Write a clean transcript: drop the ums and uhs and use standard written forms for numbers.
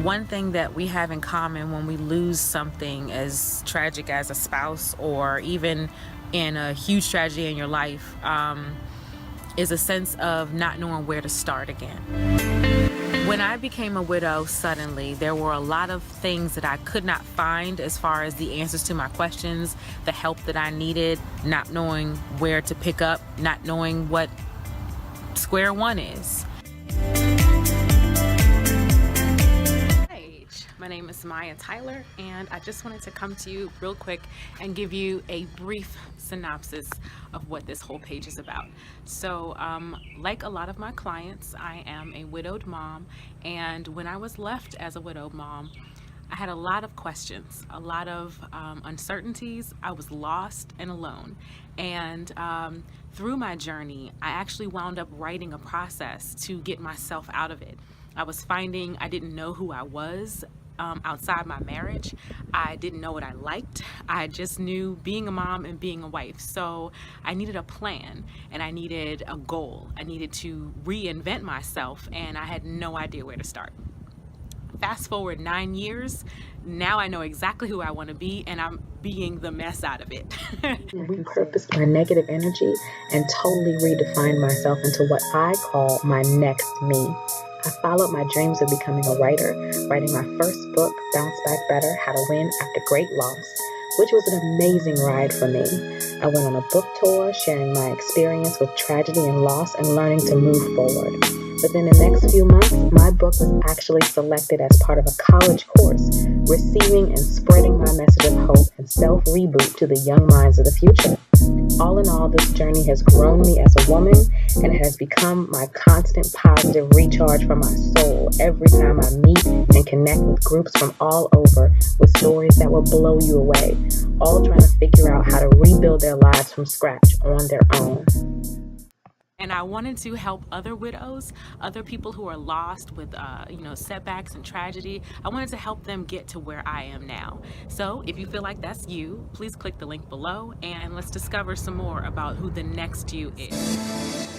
one thing that we have in common when we lose something as tragic as a spouse, or even in a huge tragedy in your life, is a sense of not knowing where to start again. When I became a widow suddenly, there were a lot of things that I could not find as far as the answers to my questions, the help that I needed, not knowing where to pick up, not knowing what square one is. My name is Maya Tyler, and I just wanted to come to you real quick and give you a brief synopsis of what this whole page is about. So, like a lot of my clients, I am a widowed mom, and when I was left as a widowed mom, I had a lot of questions, a lot of uncertainties. I was lost and alone. And through my journey, I actually wound up writing a process to get myself out of it. I was finding I didn't know who I was outside my marriage. I didn't know what I liked. I just knew being a mom and being a wife. So I needed a plan, and I needed a goal. I needed to reinvent myself, and I had no idea where to start. Fast forward 9 years, now I know exactly who I want to be, and I'm being the mess out of it. Repurposed my negative energy and totally redefined myself into what I call my next me. I followed my dreams of becoming a writer, writing my first book, Bounce Back Better, How to Win After Great Loss, which was an amazing ride for me. I went on a book tour, sharing my experience with tragedy and loss and learning to move forward. Within the next few months, my book was actually selected as part of a college course, receiving and spreading my message of hope and self-reboot to the young minds of the future. All in all, this journey has grown me as a woman, and it has become my constant positive recharge for my soul every time I meet and connect with groups from all over with stories that will blow you away, all trying to figure out how to rebuild their lives from scratch on their own. And I wanted to help other widows, other people who are lost with, setbacks and tragedy. I wanted to help them get to where I am now. So if you feel like that's you, please click the link below and let's discover some more about who the next you is.